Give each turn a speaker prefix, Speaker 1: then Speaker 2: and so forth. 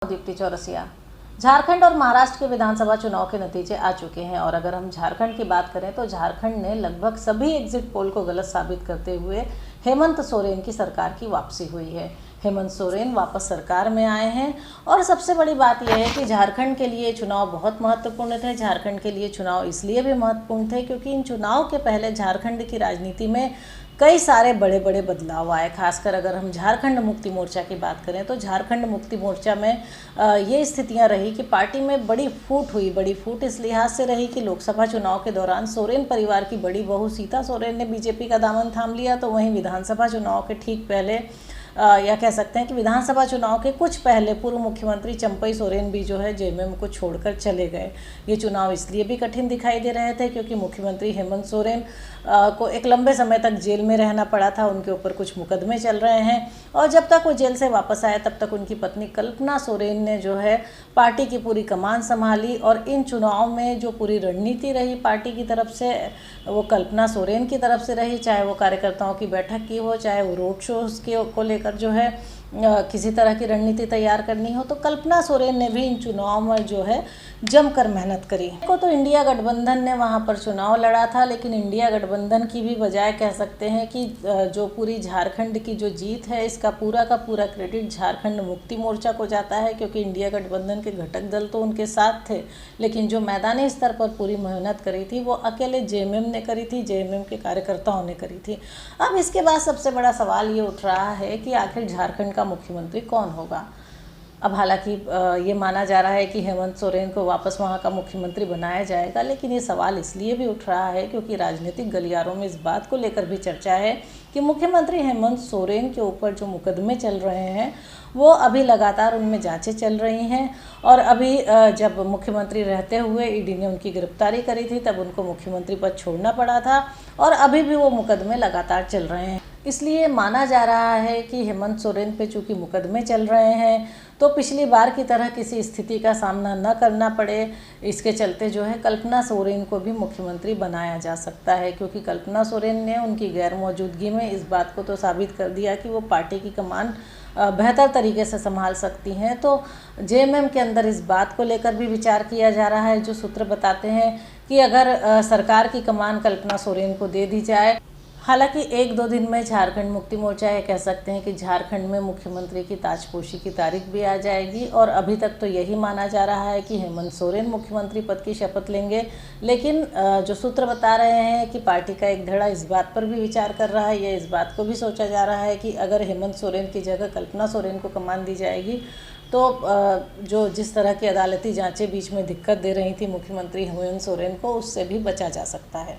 Speaker 1: दीप्ति चौरसिया। झारखंड और महाराष्ट्र के विधानसभा चुनाव के नतीजे आ चुके हैं और अगर हम झारखंड की बात करें तो झारखंड ने लगभग सभी एग्जिट पोल को गलत साबित करते हुए हेमंत सोरेन की सरकार की वापसी हुई है। हेमंत सोरेन वापस सरकार में आए हैं और सबसे बड़ी बात यह है कि झारखंड के लिए चुनाव बहुत महत्वपूर्ण थे। झारखंड के लिए चुनाव इसलिए भी महत्वपूर्ण थे क्योंकि इन चुनाव के पहले झारखंड की राजनीति में कई सारे बड़े बड़े बदलाव आए। खासकर अगर हम झारखंड मुक्ति मोर्चा की बात करें तो झारखंड मुक्ति मोर्चा में ये स्थितियां रही कि पार्टी में बड़ी फूट हुई। बड़ी फूट इस लिहाज से रही कि लोकसभा चुनाव के दौरान सोरेन परिवार की बड़ी बहू सीता सोरेन ने बीजेपी का दामन थाम लिया, तो वहीं विधानसभा चुनाव के ठीक पहले या कह सकते हैं कि विधानसभा चुनाव के कुछ पहले पूर्व मुख्यमंत्री चंपई सोरेन भी जो है जेएमएम को छोड़कर चले गए। ये चुनाव इसलिए भी कठिन दिखाई दे रहे थे क्योंकि मुख्यमंत्री हेमंत सोरेन को एक लंबे समय तक जेल में रहना पड़ा था। उनके ऊपर कुछ मुकदमे चल रहे हैं और जब तक वो जेल से वापस आए तब तक उनकी पत्नी कल्पना सोरेन ने जो है पार्टी की पूरी कमान संभाली और इन चुनाव में जो पूरी रणनीति रही पार्टी की तरफ से वो कल्पना सोरेन की तरफ से रही। चाहे वो कार्यकर्ताओं की बैठक की हो, चाहे वो रोड शोज़ को लेकर जो है किसी तरह की रणनीति तैयार करनी हो, तो कल्पना सोरेन ने भी इन चुनाव में जो है जमकर मेहनत करी। तो इंडिया गठबंधन ने वहां पर चुनाव लड़ा था, लेकिन इंडिया गठबंधन की भी बजाय कह सकते हैं कि जो पूरी झारखंड की जो जीत है इसका पूरा का पूरा क्रेडिट झारखंड मुक्ति मोर्चा को जाता है क्योंकि इंडिया गठबंधन के घटक दल तो उनके साथ थे, लेकिन जो मैदानी स्तर पर पूरी मेहनत करी थी वो अकेले जेएमएम ने करी थी, जेएमएम के कार्यकर्ताओं ने करी थी। अब इसके बाद सबसे बड़ा सवाल ये उठ रहा है कि आखिर झारखंड का मुख्यमंत्री कौन होगा। अब हालांकि ये माना जा रहा है कि हेमंत सोरेन को वापस वहां का मुख्यमंत्री बनाया जाएगा, लेकिन ये सवाल इसलिए भी उठ रहा है क्योंकि राजनीतिक गलियारों में इस बात को लेकर भी चर्चा है कि मुख्यमंत्री हेमंत सोरेन के ऊपर जो मुकदमे चल रहे हैं वो अभी लगातार उनमें जांचें चल रही हैं और अभी जब मुख्यमंत्री रहते हुए ईडी ने उनकी गिरफ्तारी करी थी तब उनको मुख्यमंत्री पद छोड़ना पड़ा था और अभी भी वो मुकदमे लगातार चल रहे हैं। इसलिए माना जा रहा है कि हेमंत सोरेन पे चूँकि मुकदमे चल रहे हैं तो पिछली बार की तरह किसी स्थिति का सामना न करना पड़े, इसके चलते जो है कल्पना सोरेन को भी मुख्यमंत्री बनाया जा सकता है क्योंकि कल्पना सोरेन ने उनकी गैर मौजूदगी में इस बात को तो साबित कर दिया कि वो पार्टी की कमान बेहतर तरीके से संभाल सकती हैं। तो जेएमएम के अंदर इस बात को लेकर भी विचार किया जा रहा है। जो सूत्र बताते हैं कि अगर सरकार की कमान कल्पना सोरेन को दे दी जाए, हालांकि एक दो दिन में झारखंड मुक्ति मोर्चा ये कह सकते हैं कि झारखंड में मुख्यमंत्री की ताजपोशी की तारीख भी आ जाएगी और अभी तक तो यही माना जा रहा है कि हेमंत सोरेन मुख्यमंत्री पद की शपथ लेंगे, लेकिन जो सूत्र बता रहे हैं कि पार्टी का एक धड़ा इस बात पर भी विचार कर रहा है या इस बात को भी सोचा जा रहा है कि अगर हेमंत सोरेन की जगह कल्पना सोरेन को कमान दी जाएगी तो जो जिस तरह की अदालती जांचें बीच में दिक्कत दे रही थी मुख्यमंत्री हेमंत सोरेन को, उससे भी बचा जा सकता है।